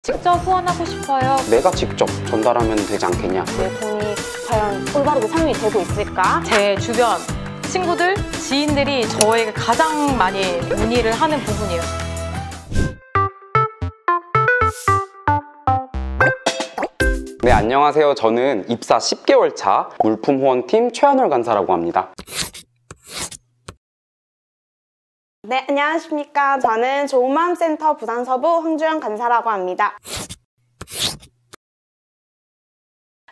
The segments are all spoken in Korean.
직접 후원하고 싶어요. 내가 직접 전달하면 되지 않겠냐? 내 돈이 과연 올바르게 사용이 되고 있을까? 제 주변 친구들, 지인들이 저에게 가장 많이 문의를 하는 부분이에요. 네, 안녕하세요. 저는 입사 10개월 차 물품 후원팀 최한월 간사라고 합니다. 네, 안녕하십니까. 저는 좋은마음센터 부산서부 황주영 간사라고 합니다.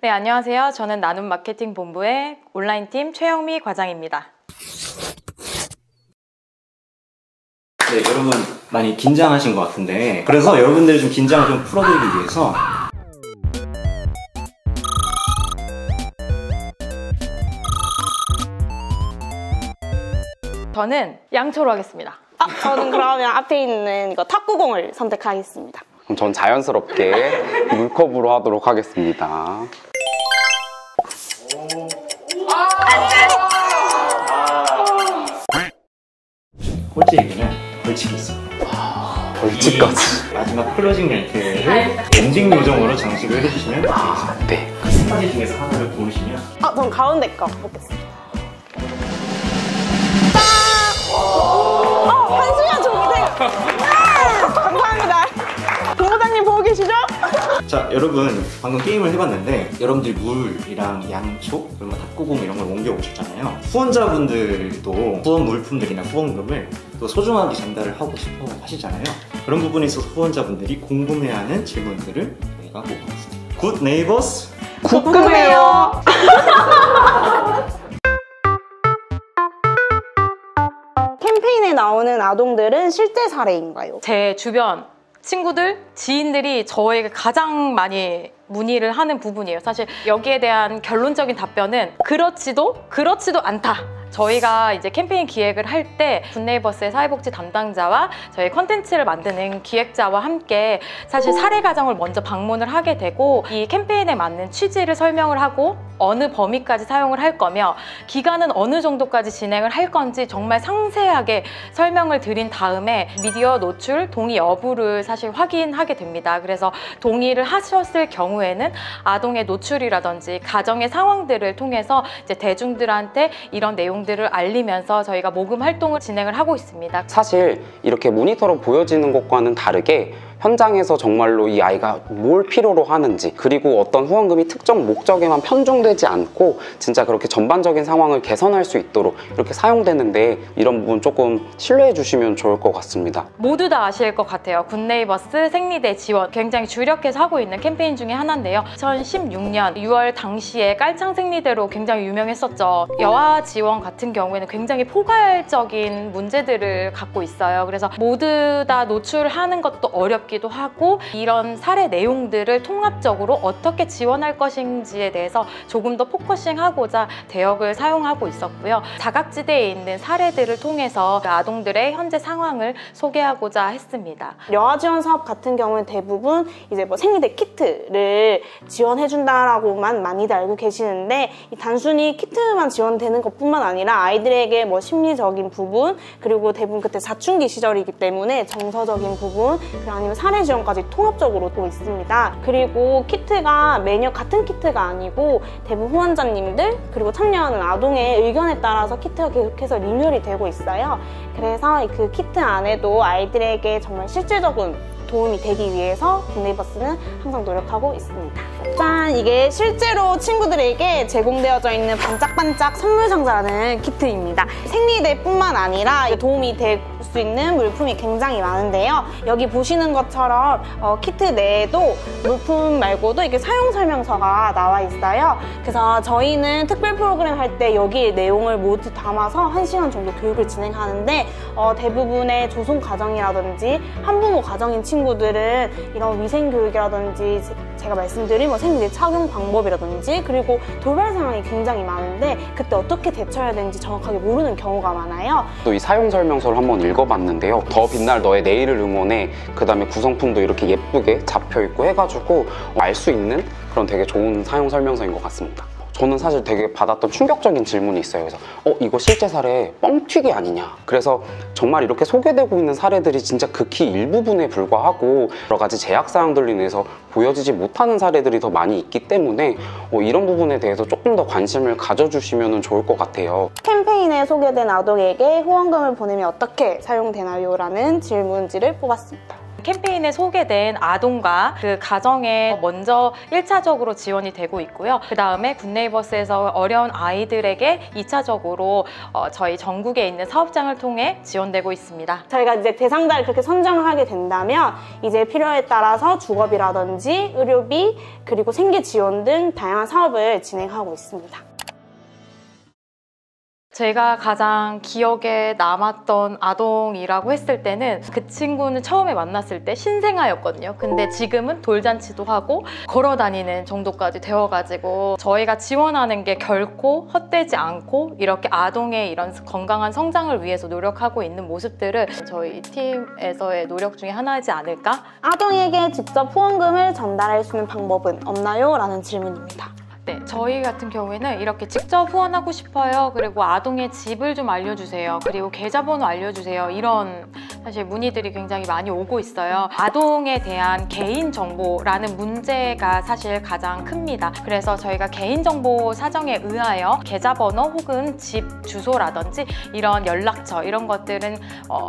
네, 안녕하세요. 저는 나눔마케팅본부의 온라인팀 최영미 과장입니다. 네, 여러분 많이 긴장하신 것 같은데, 그래서 여러분들의 좀 긴장을 좀 풀어드리기 위해서 저는 양초로 하겠습니다. 저는 그러면 앞에 있는 이거 탁구공을 선택하겠습니다. 그럼 전 자연스럽게 물컵으로 하도록 하겠습니다. 꼴찌 얘기는 벌칙이 있어요. 벌칙까지. 마지막 클로징 멘트를 엔딩 요정으로 장식을 해주시면 되겠습니다. 네. 세 가지 중에서 하나를 고르시면 전 가운데 거 보겠습니다. 한수야 종이생! 감사합니다. 본부장님 보고 계시죠? 자, 여러분 방금 게임을 해봤는데 여러분들이 물이랑 양초, 그리고 탁구공 이런 걸 옮겨 오셨잖아요. 후원자분들도 후원 물품들이나 후원금을 또 소중하게 전달을 하고 싶어 하시잖아요. 그런 부분에 있어서 후원자분들이 궁금해하는 질문들을 저희가 모아봤습니다. 굿 네이버스 궁금해요. 캠페인에 나오는 아동들은 실제 사례인가요? 제 주변 친구들, 지인들이 저에게 가장 많이 문의를 하는 부분이에요. 사실 여기에 대한 결론적인 답변은 그렇지도 않다. 저희가 이제 캠페인 기획을 할 때 굿네이버스의 사회복지 담당자와 저희 컨텐츠를 만드는 기획자와 함께 사실 사례 가정을 먼저 방문을 하게 되고, 이 캠페인에 맞는 취지를 설명을 하고 어느 범위까지 사용을 할 거며 기간은 어느 정도까지 진행을 할 건지 정말 상세하게 설명을 드린 다음에 미디어 노출 동의 여부를 사실 확인하게 됩니다. 그래서 동의를 하셨을 경우에는 아동의 노출이라든지 가정의 상황들을 통해서 이제 대중들한테 이런 내용들을 알리면서 저희가 모금 활동을 진행을 하고 있습니다. 사실 이렇게 모니터로 보여지는 것과는 다르게 현장에서 정말로 이 아이가 뭘 필요로 하는지, 그리고 어떤 후원금이 특정 목적에만 편중되지 않고 진짜 그렇게 전반적인 상황을 개선할 수 있도록 이렇게 사용되는데, 이런 부분 조금 신뢰해 주시면 좋을 것 같습니다. 모두 다 아실 것 같아요. 굿네이버스 생리대 지원 굉장히 주력해서 하고 있는 캠페인 중에 하나인데요. 2016년 6월 당시에 깔창 생리대로 굉장히 유명했었죠. 여아 지원 같은 경우에는 굉장히 포괄적인 문제들을 갖고 있어요. 그래서 모두 다 노출하는 것도 어렵기도 하고, 이런 사례 내용들을 통합적으로 어떻게 지원할 것인지에 대해서 조금 더 포커싱하고자 대역을 사용하고 있었고요. 자각지대에 있는 사례들을 통해서 아동들의 현재 상황을 소개하고자 했습니다. 여아 지원 사업 같은 경우는 대부분 이제 뭐 생리대 키트를 지원해준다라고만 많이들 알고 계시는데, 단순히 키트만 지원되는 것뿐만 아니라 아이들에게 뭐 심리적인 부분, 그리고 대부분 그때 사춘기 시절이기 때문에 정서적인 부분, 그리고 아니면 사례 지원까지 통합적으로 또 있습니다. 그리고 키트가 매년 같은 키트가 아니고 대부분 후원자님들 그리고 참여하는 아동의 의견에 따라서 키트가 계속해서 리뉴얼이 되고 있어요. 그래서 그 키트 안에도 아이들에게 정말 실질적인 도움이 되기 위해서 굿네이버스는 항상 노력하고 있습니다. 짠! 이게 실제로 친구들에게 제공되어져 있는 반짝반짝 선물 상자라는 키트입니다. 생리대뿐만 아니라 도움이 될 수 있는 물품이 굉장히 많은데요. 여기 보시는 것처럼 키트 내에도 물품 말고도 이렇게 사용 설명서가 나와 있어요. 그래서 저희는 특별 프로그램 할 때 여기에 내용을 모두 담아서 1시간 정도 교육을 진행하는데, 대부분의 조성 가정이라든지 한부모 가정인 친구들은 이런 위생 교육이라든지 제가 말씀드린 뭐 생리대 착용 방법이라든지 그리고 돌발 상황이 굉장히 많은데 그때 어떻게 대처해야 되는지 정확하게 모르는 경우가 많아요. 또 이 사용 설명서를 한번 읽어봤는데요. 더 빛날 너의 내일을 응원해, 그 다음에 구성품도 이렇게 예쁘게 잡혀있고 해가지고 알 수 있는 그런 되게 좋은 사용 설명서인 것 같습니다. 저는 사실 되게 받았던 충격적인 질문이 있어요. 그래서 이거 실제 사례 뻥튀기 아니냐. 그래서 정말 이렇게 소개되고 있는 사례들이 진짜 극히 일부분에 불과하고 여러 가지 제약사항들로 인해서 보여지지 못하는 사례들이 더 많이 있기 때문에 이런 부분에 대해서 조금 더 관심을 가져주시면 좋을 것 같아요. 캠페인에 소개된 아동에게 후원금을 보내면 어떻게 사용되나요? 라는 질문지를 뽑았습니다. 캠페인에 소개된 아동과 그 가정에 먼저 1차적으로 지원이 되고 있고요. 그 다음에 굿네이버스에서 어려운 아이들에게 2차적으로 저희 전국에 있는 사업장을 통해 지원되고 있습니다. 저희가 이제 대상자를 그렇게 선정을 하게 된다면 이제 필요에 따라서 주거비라든지 의료비 그리고 생계 지원 등 다양한 사업을 진행하고 있습니다. 제가 가장 기억에 남았던 아동이라고 했을 때는 그 친구는 처음에 만났을 때 신생아였거든요. 근데 지금은 돌잔치도 하고 걸어다니는 정도까지 되어가지고 저희가 지원하는 게 결코 헛되지 않고 이렇게 아동의 이런 건강한 성장을 위해서 노력하고 있는 모습들을 저희 팀에서의 노력 중에 하나이지 않을까? 아동에게 직접 후원금을 전달할 수 있는 방법은 없나요? 라는 질문입니다. 네, 저희 같은 경우에는 이렇게 직접 후원하고 싶어요. 그리고 아동의 집을 좀 알려주세요. 그리고 계좌번호 알려주세요. 이런 사실 문의들이 굉장히 많이 오고 있어요. 아동에 대한 개인정보라는 문제가 사실 가장 큽니다. 그래서 저희가 개인정보 사정에 의하여 계좌번호 혹은 집 주소라든지 이런 연락처 이런 것들은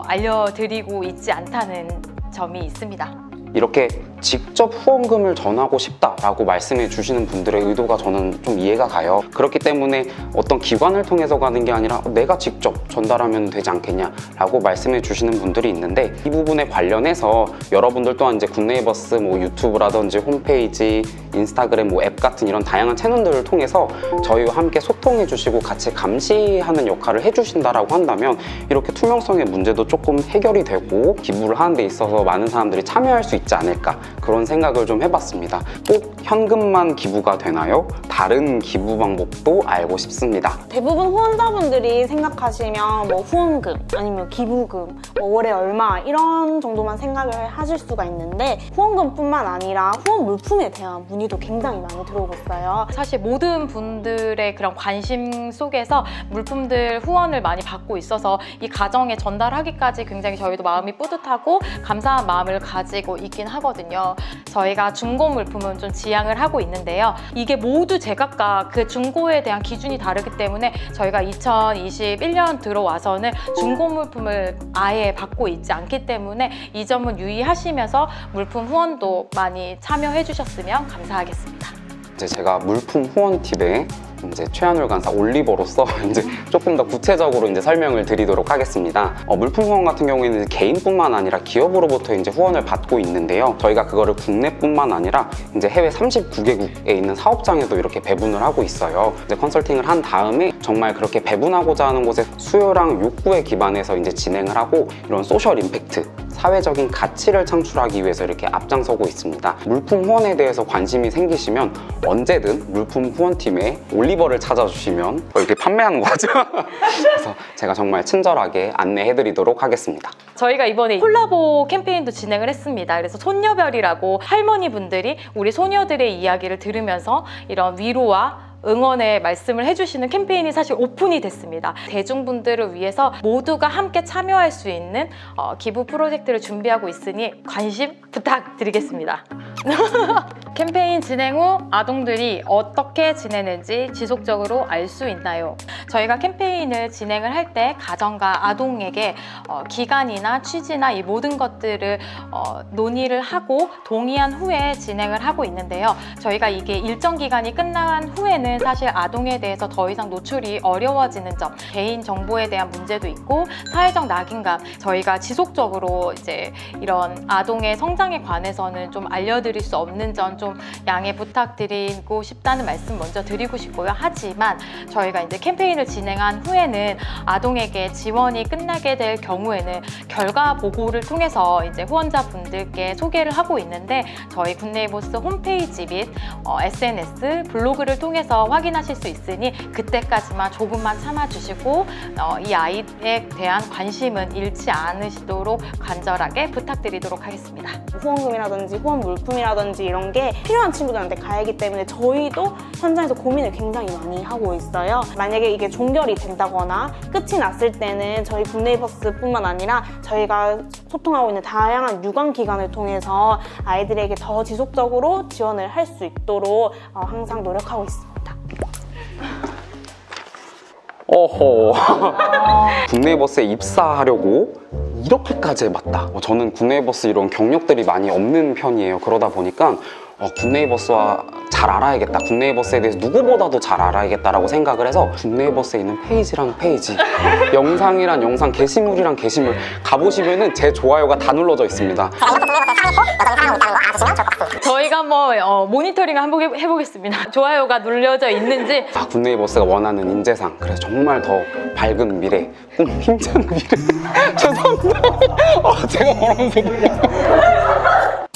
알려드리고 있지 않다는 점이 있습니다. 이렇게 직접 후원금을 전하고 싶다라고 말씀해 주시는 분들의 의도가 저는 좀 이해가 가요. 그렇기 때문에 어떤 기관을 통해서 가는 게 아니라 내가 직접 전달하면 되지 않겠냐라고 말씀해 주시는 분들이 있는데 이 부분에 관련해서 여러분들 또한 이제 굿네이버스 유튜브라든지 홈페이지, 인스타그램 앱 같은 이런 다양한 채널들을 통해서 저희와 함께 소통해 주시고 같이 감시하는 역할을 해주신다라고 한다면 이렇게 투명성의 문제도 조금 해결이 되고 기부를 하는 데 있어서 많은 사람들이 참여할 수 있지 않을까 그런 생각을 좀 해봤습니다. 꼭 현금만 기부가 되나요? 다른 기부 방법도 알고 싶습니다. 대부분 후원자분들이 생각하시면 후원금 아니면 기부금 월에 얼마 이런 정도만 생각을 하실 수가 있는데 후원금뿐만 아니라 후원 물품에 대한 문의도 굉장히 많이 들어오고 있어요. 사실 모든 분들의 그런 관심 속에서 물품들 후원을 많이 받고 있어서 이 가정에 전달하기까지 굉장히 저희도 마음이 뿌듯하고 감사한 마음을 가지고 있긴 하거든요. 저희가 중고 물품은 좀 지향을 하고 있는데요. 이게 모두 제각각 그 중고에 대한 기준이 다르기 때문에 저희가 2021년 들어와서는 중고 물품을 아예 받고 있지 않기 때문에 이 점은 유의하시면서 물품 후원도 많이 참여해 주셨으면 감사하겠습니다. 이제 제가 물품 후원 팁에 이제 최한울 간사 올리버로서 이제 조금 더 구체적으로 이제 설명을 드리도록 하겠습니다. 물품 후원 같은 경우에는 개인뿐만 아니라 기업으로부터 이제 후원을 받고 있는데요. 저희가 그거를 국내뿐만 아니라 이제 해외 39개국에 있는 사업장에도 이렇게 배분을 하고 있어요. 이제 컨설팅을 한 다음에 정말 그렇게 배분하고자 하는 곳의 수요랑 욕구에 기반해서 이제 진행을 하고 이런 소셜 임팩트, 사회적인 가치를 창출하기 위해서 이렇게 앞장서고 있습니다. 물품 후원에 대해서 관심이 생기시면 언제든 물품 후원팀에 올리버를 찾아주시면 이렇게 판매하는 거죠. 그래서 제가 정말 친절하게 안내해드리도록 하겠습니다. 저희가 이번에 콜라보 캠페인도 진행을 했습니다. 그래서 손녀별이라고 할머니분들이 우리 소녀들의 이야기를 들으면서 이런 위로와 응원의 말씀을 해주시는 캠페인이 사실 오픈이 됐습니다. 대중분들을 위해서 모두가 함께 참여할 수 있는 기부 프로젝트를 준비하고 있으니 관심 부탁드리겠습니다. 캠페인 진행 후 아동들이 어떻게 지내는지 지속적으로 알 수 있나요? 저희가 캠페인을 진행을 할 때 가정과 아동에게 기간이나 취지나 이 모든 것들을 논의를 하고 동의한 후에 진행을 하고 있는데요. 저희가 이게 일정 기간이 끝난 후에는 사실 아동에 대해서 더 이상 노출이 어려워지는 점, 개인 정보에 대한 문제도 있고 사회적 낙인감, 저희가 지속적으로 이제 이런 아동의 성장에 관해서는 좀 알려드릴 수 없는 점 좀 양해 부탁드리고 싶다는 말씀 먼저 드리고 싶고요. 하지만 저희가 이제 캠페인을 진행한 후에는 아동에게 지원이 끝나게 될 경우에는 결과 보고를 통해서 이제 후원자분들께 소개를 하고 있는데 저희 굿네이버스 홈페이지 및 SNS, 블로그를 통해서 확인하실 수 있으니 그때까지만 조금만 참아주시고 이 아이에 대한 관심은 잃지 않으시도록 간절하게 부탁드리도록 하겠습니다. 후원금이라든지 후원 물품이라든지 이런 게 게 필요한 친구들한테 가야하기 때문에 저희도 현장에서 고민을 굉장히 많이 하고 있어요. 만약에 이게 종결이 된다거나 끝이 났을 때는 저희 굿네이버스뿐만 아니라 저희가 소통하고 있는 다양한 유관기관을 통해서 아이들에게 더 지속적으로 지원을 할 수 있도록 항상 노력하고 있습니다. 어허. 굿네이버스에 입사하려고 이렇게까지 해봤다. 저는 굿네이버스 이런 경력들이 많이 없는 편이에요. 그러다 보니까 굿네이버스와 잘 알아야겠다. 굿네이버스에 대해서 누구보다도 잘 알아야겠다라고 생각을 해서 굿네이버스에 있는 페이지랑 페이지, 영상이란 영상, 게시물이랑 게시물 가보시면은 제 좋아요가 다 눌러져 있습니다. 저희가 한번 모니터링 한번 해보겠습니다. 좋아요가 눌려져 있는지. 굿네이버스가 원하는 인재상, 그래서 정말 더 밝은 미래, 힘찬 미래. 죄송합니다. 제가 뭐라는 소리야.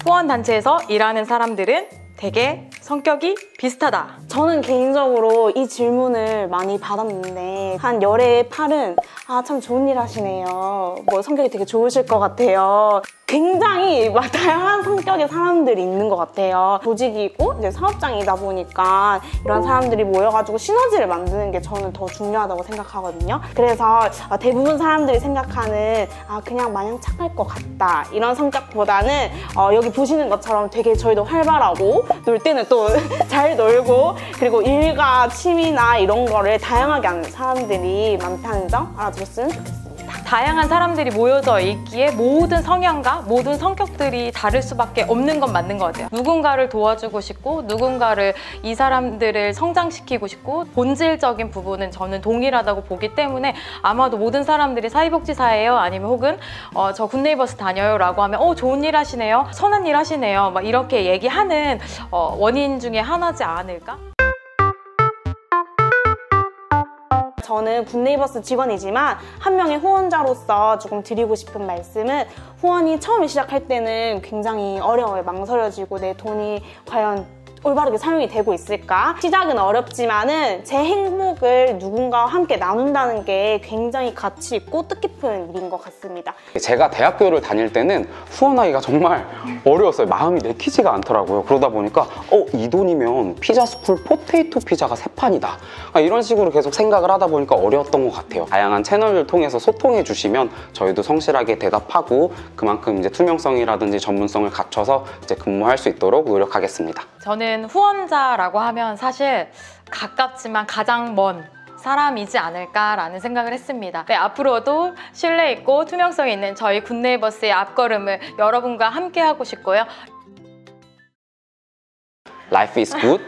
후원단체에서 일하는 사람들은 되게 성격이 비슷하다. 저는 개인적으로 이 질문을 많이 받았는데 한 열의 8은 참 좋은 일 하시네요. 성격이 되게 좋으실 것 같아요. 굉장히 다양한 성격의 사람들이 있는 것 같아요. 조직이고 이제 사업장이다 보니까 이런 사람들이 모여가지고 시너지를 만드는 게 저는 더 중요하다고 생각하거든요. 그래서 대부분 사람들이 생각하는 그냥 마냥 착할 것 같다 이런 성격보다는 여기 보시는 것처럼 되게 저희도 활발하고 놀 때는 또 잘 놀고 그리고 일과 취미나 이런 거를 다양하게 하는 사람들이 많다는 점 알아주셨으면 좋겠습니다. 다양한 사람들이 모여져 있기에 모든 성향과 모든 성격들이 다를 수밖에 없는 건 맞는 것 같아요. 누군가를 도와주고 싶고 누군가를 이 사람들을 성장시키고 싶고 본질적인 부분은 저는 동일하다고 보기 때문에 아마도 모든 사람들이 사회복지사예요 아니면 혹은 저 굿네이버스 다녀요 라고 하면 좋은 일 하시네요, 선한 일 하시네요 막 이렇게 얘기하는 원인 중에 하나지 않을까? 저는 굿네이버스 직원이지만 한 명의 후원자로서 조금 드리고 싶은 말씀은 후원이 처음에 시작할 때는 굉장히 어려워요. 망설여지고 내 돈이 과연 올바르게 사용이 되고 있을까? 시작은 어렵지만은 제 행복을 누군가와 함께 나눈다는 게 굉장히 가치 있고 뜻깊은 일인 것 같습니다. 제가 대학교를 다닐 때는 후원하기가 정말 어려웠어요. 마음이 내키지가 않더라고요. 그러다 보니까 이 돈이면 피자 스쿨 포테이토 피자가 3판이다. 이런 식으로 계속 생각을 하다 보니까 어려웠던 것 같아요. 다양한 채널을 통해서 소통해 주시면 저희도 성실하게 대답하고 그만큼 이제 투명성이라든지 전문성을 갖춰서 이제 근무할 수 있도록 노력하겠습니다. 저는 후원자라고 하면 사실 가깝지만 가장 먼 사람이지 않을까라는 생각을 했습니다. 네, 앞으로도 신뢰 있고 투명성이 있는 저희 굿네이버스의 앞걸음을 여러분과 함께 하고 싶고요. Life is good,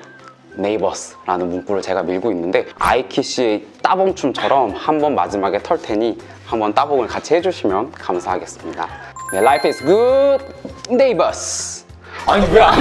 neighbors라는 문구를 제가 밀고 있는데 아이키씨의 따봉춤처럼 한번 마지막에 털 테니 한번 따봉을 같이 해주시면 감사하겠습니다. 네, Life is good, neighbors. 아니 왜 안